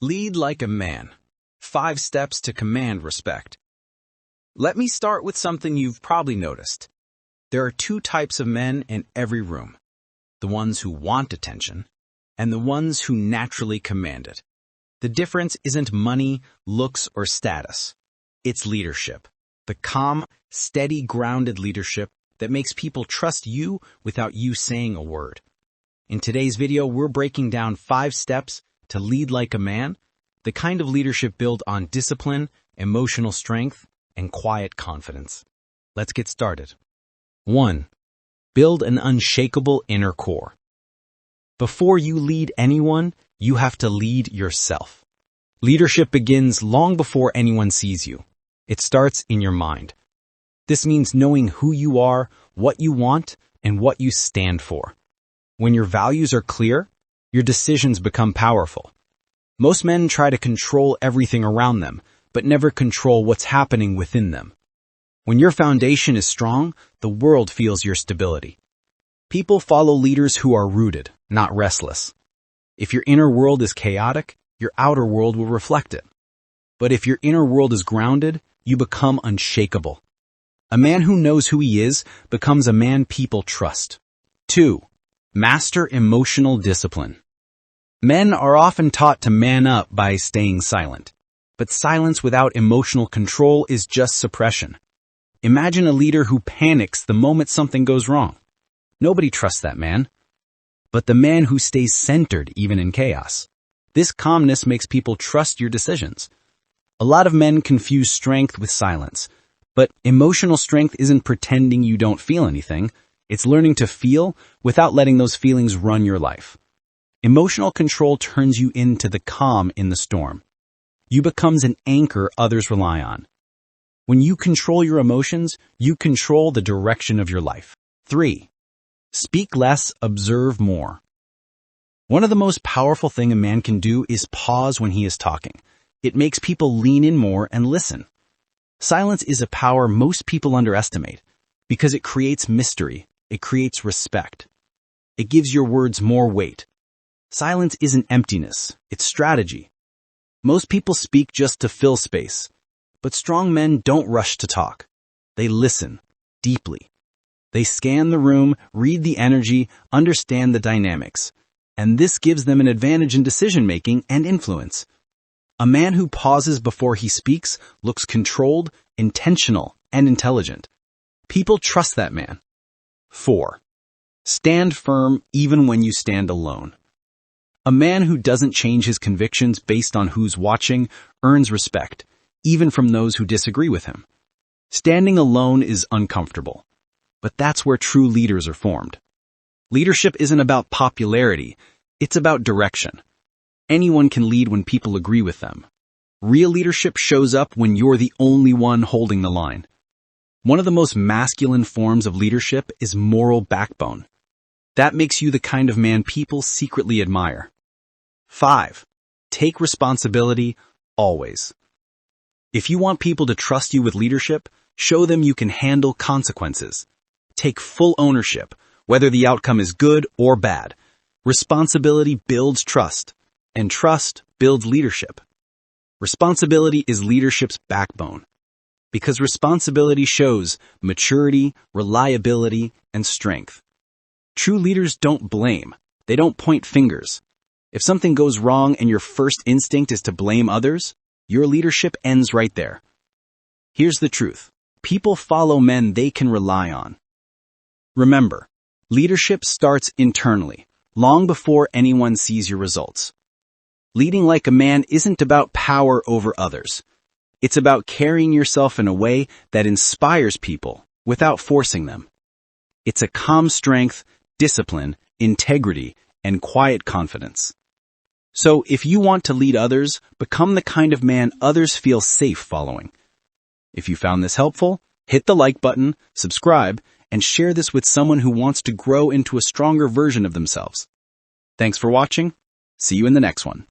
Lead like a man. 5 steps to command respect. Let me start with something you've probably noticed. There are 2 types of men in every room. The ones who want attention, and the ones who naturally command it. The difference isn't money, looks, or status. It's leadership. The calm, steady, grounded leadership that makes people trust you without you saying a word. In today's video, we're breaking down 5 steps to lead like a man, the kind of leadership built on discipline, emotional strength, and quiet confidence. Let's get started. 1. Build an unshakable inner core. Before you lead anyone, you have to lead yourself. Leadership begins long before anyone sees you. It starts in your mind. This means knowing who you are, what you want, and what you stand for. When your values are clear, your decisions become powerful. Most men try to control everything around them, but never control what's happening within them. When your foundation is strong, the world feels your stability. People follow leaders who are rooted, not restless. If your inner world is chaotic, your outer world will reflect it. But if your inner world is grounded, you become unshakable. A man who knows who he is becomes a man people trust. 2. Master emotional discipline. Men are often taught to man up by staying silent. But silence without emotional control is just suppression. Imagine a leader who panics the moment something goes wrong. Nobody trusts that man. But the man who stays centered even in chaos. This calmness makes people trust your decisions. A lot of men confuse strength with silence. But emotional strength isn't pretending you don't feel anything. It's learning to feel without letting those feelings run your life. Emotional control turns you into the calm in the storm. You become an anchor others rely on. When you control your emotions, you control the direction of your life. 3. Speak less, observe more. One of the most powerful things a man can do is pause when he is talking. It makes people lean in more and listen. Silence is a power most people underestimate because it creates mystery, it creates respect. It gives your words more weight. Silence isn't emptiness, it's strategy. Most people speak just to fill space, but strong men don't rush to talk. They listen deeply. They scan the room, read the energy, understand the dynamics, and this gives them an advantage in decision-making and influence. A man who pauses before he speaks looks controlled, intentional, and intelligent. People trust that man. 4. Stand firm even when you stand alone. A man who doesn't change his convictions based on who's watching earns respect, even from those who disagree with him. Standing alone is uncomfortable, but that's where true leaders are formed. Leadership isn't about popularity, it's about direction. Anyone can lead when people agree with them. Real leadership shows up when you're the only one holding the line. One of the most masculine forms of leadership is moral backbone. That makes you the kind of man people secretly admire. 5. Take responsibility always. If you want people to trust you with leadership, show them you can handle consequences. Take full ownership, whether the outcome is good or bad. Responsibility builds trust, and trust builds leadership. Responsibility is leadership's backbone, because responsibility shows maturity, reliability, and strength. True leaders don't blame. They don't point fingers. If something goes wrong and your first instinct is to blame others, your leadership ends right there. Here's the truth. People follow men they can rely on. Remember, leadership starts internally, long before anyone sees your results. Leading like a man isn't about power over others. It's about carrying yourself in a way that inspires people without forcing them. It's a calm strength, discipline, integrity, and quiet confidence. So if you want to lead others, become the kind of man others feel safe following. If you found this helpful, hit the like button, subscribe, and share this with someone who wants to grow into a stronger version of themselves. Thanks for watching. See you in the next one.